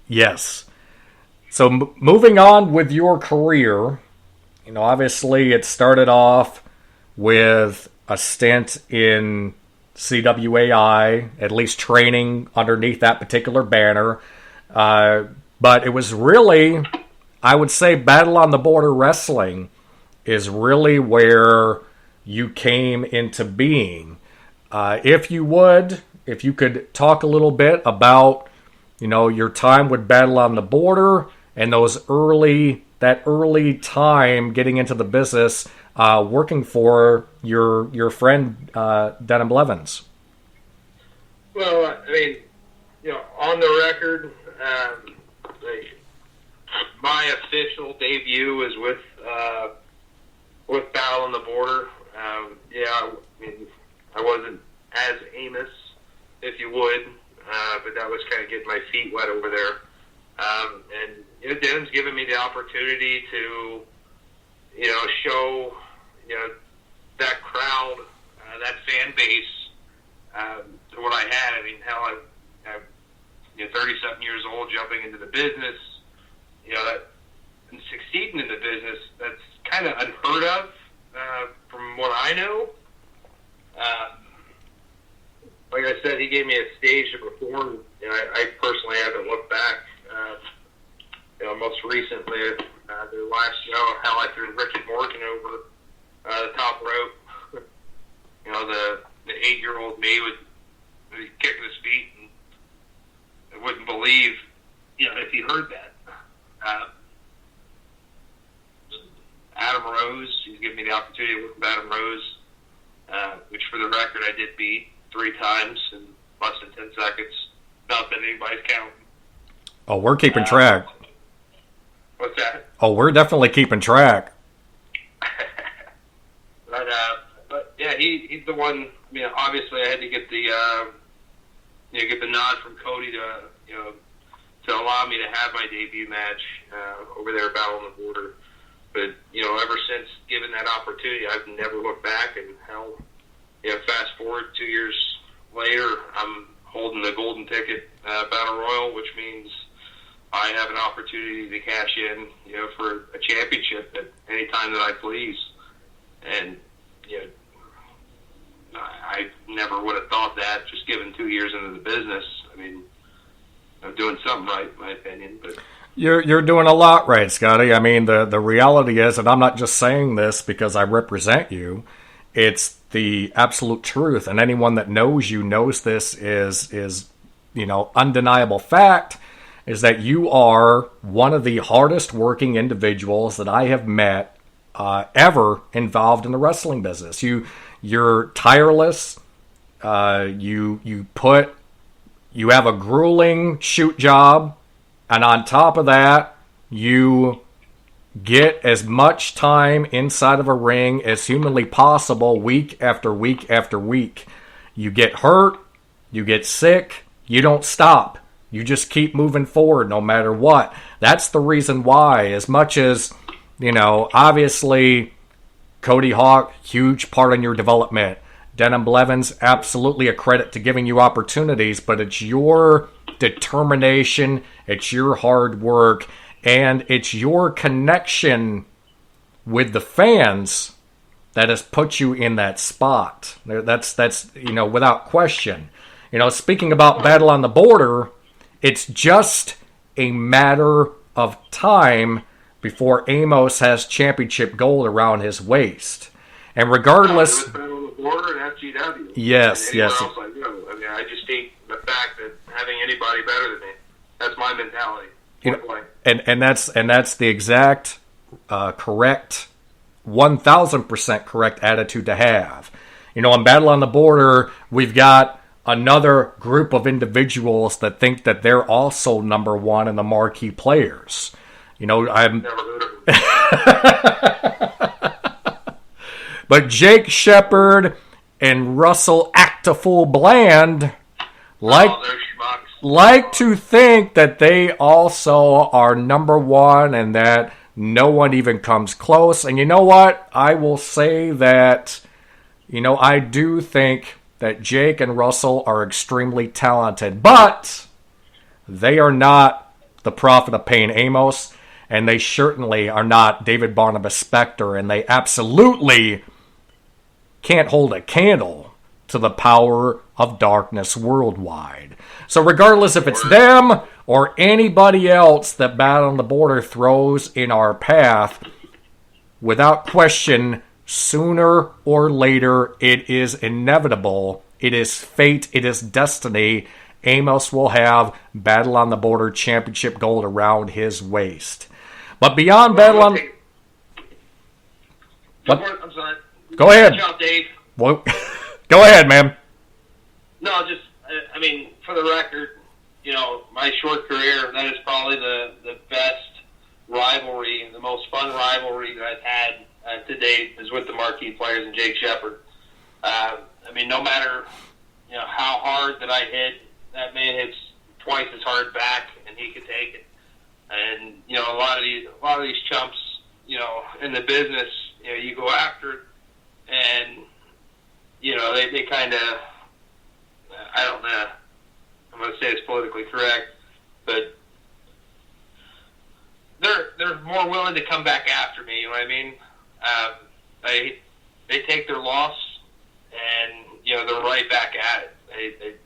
Yes. So moving on with your career, obviously it started off with a stint in CWAI, at least training underneath that particular banner. But it was really, I would say, Battle on the Border Wrestling is really where you came into being. If you could talk a little bit about, your time with Battle on the Border and that early time getting into the business, working for your friend Denham Blevins. Well, I mean, on the record, my official debut was with Battle on the Border. I mean, I wasn't as Amos, if you would, but that was kind of getting my feet wet over there. And Denham's given me the opportunity to, show, that crowd, that fan base, what I had. I mean, hell, I'm 30-something years old, jumping into the business, and succeeding in the business. That's kind of unheard of, from what I know. Like I said, he gave me a stage to perform. I personally haven't looked back. Most recently, the last show, how I threw Rick and Morgan over the top rope. The 8-year-old me would be kicking his feet, and I wouldn't believe, if he heard that. Adam Rose, he's given me the opportunity to work with Adam Rose, which for the record I did beat 3 times in less than 10 seconds. Not that anybody's counting. Oh, we're keeping track. What's that? Oh, we're definitely keeping track. But yeah, he's the one. I mean, obviously, I had to get the get the nod from Cody to allow me to have my debut match over there at Battle on the Border. But ever since given that opportunity, I've never looked back. And hell, fast forward 2 years later, I'm holding the golden ticket battle royal, which means I have an opportunity to cash in, for a championship at any time that I please. And I never would have thought that, just given 2 years into the business. I mean, I'm doing something right, in my opinion. But you're doing a lot right, Scotty. I mean, the reality is, and I'm not just saying this because I represent you, it's the absolute truth. And anyone that knows you knows this is undeniable fact, is that you are one of the hardest working individuals that I have met ever involved in the wrestling business. You're tireless. You have a grueling shoot job, and on top of that, you get as much time inside of a ring as humanly possible, week after week after week. You get hurt, you get sick, you don't stop. You just keep moving forward no matter what. That's the reason why, as much as, obviously, Cody Hawk, huge part in your development. Denham Blevins, absolutely a credit to giving you opportunities, but it's your determination, it's your hard work, and it's your connection with the fans that has put you in that spot. That's without question. Speaking about Battle on the Border, it's just a matter of time before Amos has championship gold around his waist. And regardless... Battle on the Border and FGW. Yes, yes. Else I do. I mean, I just hate the fact that having anybody better than me. That's my mentality. And that's the exact correct, 1,000% correct attitude to have. On Battle on the Border, we've got another group of individuals that think that they're also number one in the marquee players. I'm never heard of them. But Jake Shepard and Russell Actafool Bland like to think that they also are number one and that no one even comes close. And you know what? I will say that, I do think that Jake and Russell are extremely talented, but they are not the prophet of pain, Amos, and they certainly are not David Barnabas Spector, and they absolutely can't hold a candle to the power of darkness worldwide. So regardless if it's them or anybody else that Bad on the Border throws in our path, without question, sooner or later, it is inevitable. It is fate. It is destiny. Amos will have Battle on the Border championship gold around his waist. But beyond Battle on... I'm sorry. Go ahead. Good job, Dave. Well, go ahead, man. No, just, I mean, for the record, my short career, that is probably the best rivalry, the most fun rivalry that I've had to date is with the marquee players and Jake Shepard. I mean, no matter how hard that I hit, that man hits twice as hard back, and he could take it. And a lot of these chumps, in the business, you go after it, and they kind of, I don't know. I'm going to say it's politically correct, but they're more willing to come back after me. You know what I mean? They take their loss, and they're right back at it.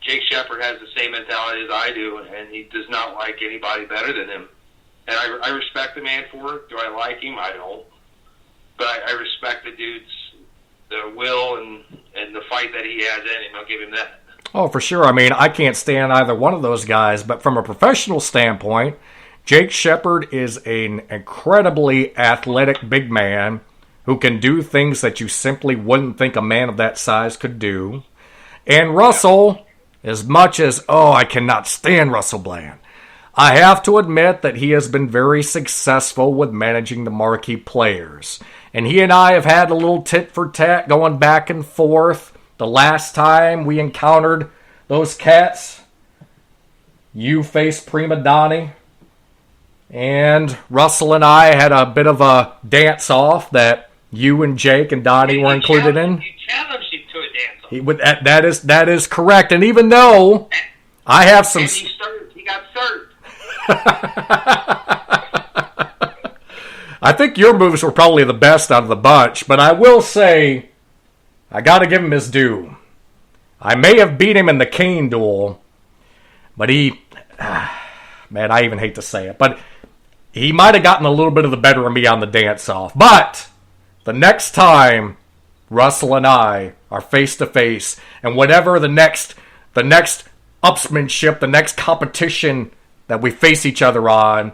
Jake Shepard has the same mentality as I do, and he does not like anybody better than him. And I respect the man for it. Do I like him? I don't. But I respect the the will and the fight that he has in him. I'll give him that. Oh, for sure. I mean, I can't stand either one of those guys, but from a professional standpoint, Jake Shepard is an incredibly athletic big man who can do things that you simply wouldn't think a man of that size could do. And Russell, as much as, I cannot stand Russell Bland, I have to admit that he has been very successful with managing the marquee players. And he and I have had a little tit for tat going back and forth. The last time we encountered those cats, you faced Prima Donnie, and Russell and I had a bit of a dance-off that you and Jake and Donnie were included in. You challenged him to a dance-off. That is correct. And even though I have some... And he got served. I think your moves were probably the best out of the bunch, but I will say, I gotta give him his due. I may have beat him in the cane duel, but man, I even hate to say it, but he might have gotten a little bit of the better of me on the dance-off. But the next time Russell and I are face-to-face, and whatever the next upsmanship, the next competition that we face each other on,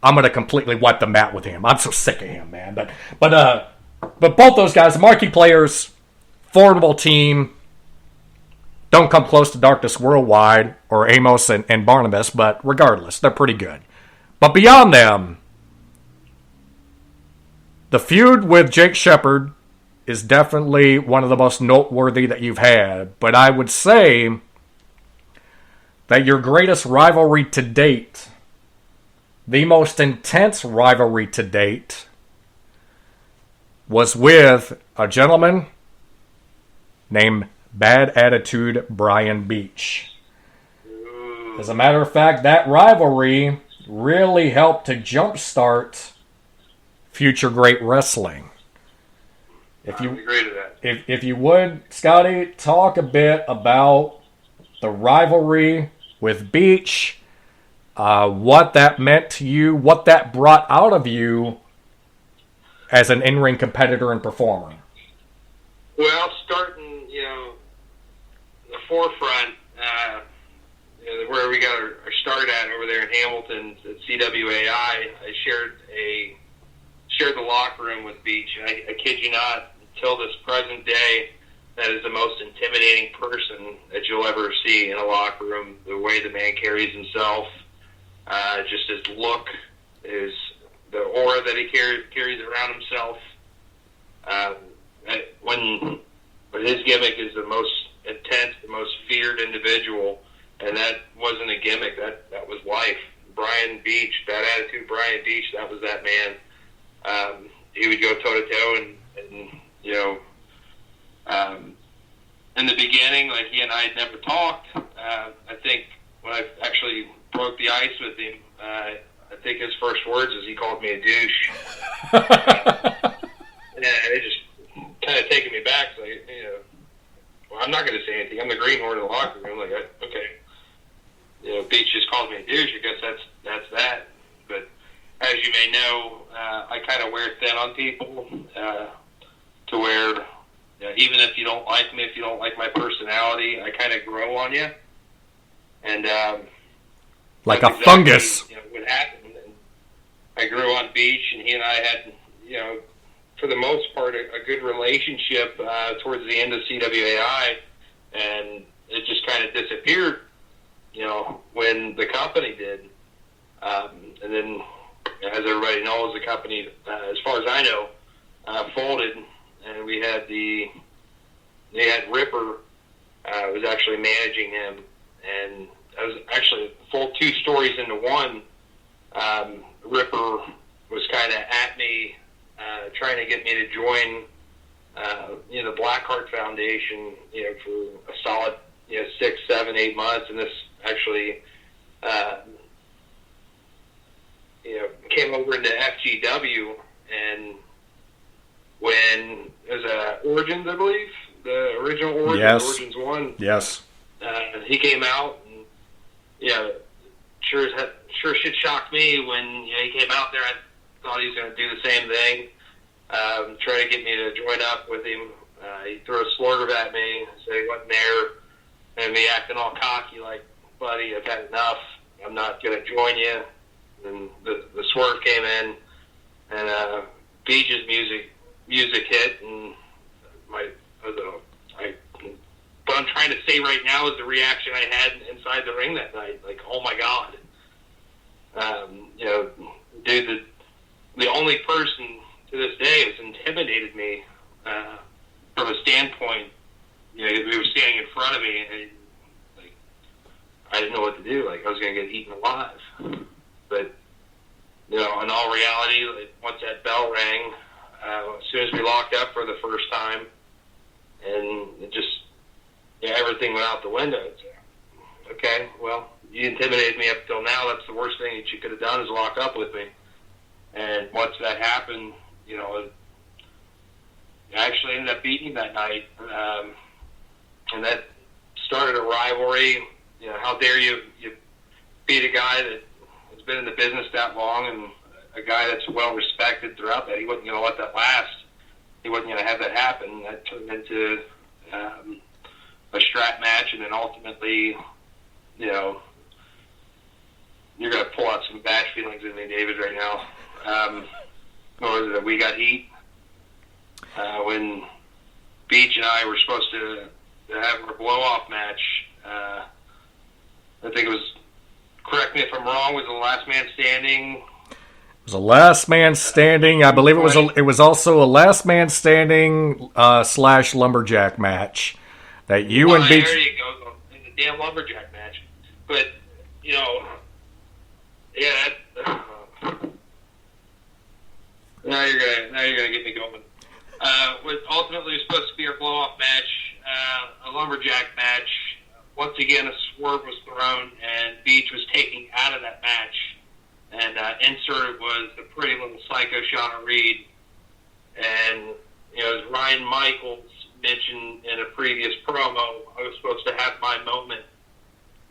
I'm going to completely wipe the mat with him. I'm so sick of him, man. But both those guys, marquee players, formidable team, don't come close to Darkness Worldwide or Amos and Barnabas, but regardless, they're pretty good. But beyond them, the feud with Jake Shepard is definitely one of the most noteworthy that you've had. But I would say that your greatest rivalry to date, the most intense rivalry to date, was with a gentleman named Bad Attitude Brian Beech. As a matter of fact, that rivalry really helped to jumpstart future great wrestling. I agree to that. If you would, Scotty, talk a bit about the rivalry with Beech, what that meant to you, what that brought out of you as an in-ring competitor and performer. Well, starting, the forefront, where we got our start at over there in Hamilton at CWAI, I shared the locker room with Beech. I kid you not, until this present day, that is the most intimidating person that you'll ever see in a locker room. The way the man carries himself, just his look, the aura that he carries around himself. When his gimmick is the most intense, the most feared individual, and that wasn't a gimmick. That was life. Brian Beech, Bad Attitude Brian Beech, that was that man. He would go toe to toe, and in the beginning, like he and I had never talked. I think when I actually broke broke the ice with him. I think his first words is he called me a douche. And it just kind of taken me back. So, well, I'm not going to say anything. I'm the greenhorn in the locker room. Like, okay, Beech just called me a douche. I guess that's that. But as you may know, I kind of wear thin on people to where even if you don't like me, if you don't like my personality, I kind of grow on you. And like a fungus. What happened? And I grew on Beech, and he and I had, for the most part, a good relationship towards the end of CWAI, and it just kind of disappeared, when the company did. And then, as everybody knows, the company, as far as I know, folded, and we had they had Ripper was actually managing him, and I was actually full two stories into one. Ripper was kind of at me, trying to get me to join, the Blackhart Foundation, for a solid, 6, 7, 8 months, and this actually, came over into FGW, and when it was Origins, I believe, the original Origins, yes. Origins 1. Yes. He came out, and sure shit shocked me when he came out there. I thought he was going to do the same thing, try to get me to join up with him. He threw a slurve at me, said he wasn't there, and me acting all cocky like, buddy, I've had enough. I'm not going to join you. And the swerve came in, and Beech's music hit, and what I'm trying to say right now is the reaction I had inside the ring that night. Like, oh my God. Dude, the only person to this day has intimidated me from a standpoint. He was standing in front of me, and I didn't know what to do. Like, I was going to get eaten alive. But, in all reality, once that bell rang, as soon as we locked up for the first time, and it just, everything went out the window. It's, okay, well, you intimidated me up till now. That's the worst thing that you could have done is lock up with me. And once that happened, I actually ended up beating him that night. And that started a rivalry. How dare you beat a guy that has been in the business that long, and a guy that's well respected throughout that. He wasn't going to let that last. He wasn't going to have that happen. That turned into a strap match, and then ultimately, you're going to pull out some bad feelings in me, David, right now. What was it, that we got heat? When Beech and I were supposed to have our blow-off match, I think it was, correct me if I'm wrong, was the last man standing. It was a last man standing. I believe it was also a last man standing / lumberjack match that you and Beech. There you go, the damn lumberjack match. But now you're gonna get me going. What ultimately was supposed to be our blow off match, a lumberjack match. Once again, a swerve was thrown, and Beech was taken out of that match. And inserted was the pretty little psycho Shawna Reed. And, as Ryan Michaels mentioned in a previous promo, I was supposed to have my moment.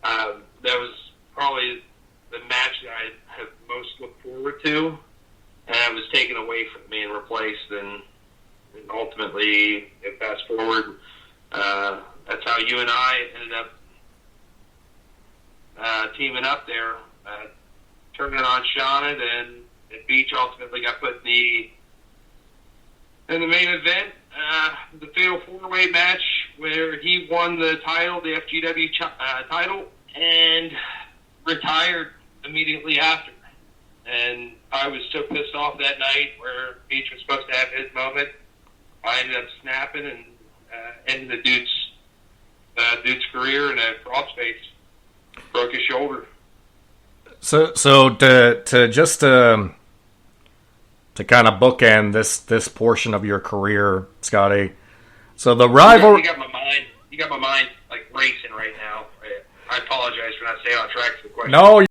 That was probably the match that I have most looked forward to. And it was taken away from me and replaced. And ultimately, fast forward, that's how you and I ended up teaming up there. Turning on Shawna, then Beech ultimately got put in the main event, the Fatal 4-Way match, where he won the title, the FGW title, and retired immediately after. And I was so pissed off that night where Beech was supposed to have his moment. I ended up snapping and ending the dude's career in a crawl space. Broke his shoulder. So to just to kind of bookend this portion of your career, Scotty. So the rivalry. You got my mind like racing right now. I apologize for not staying on track for the question. No.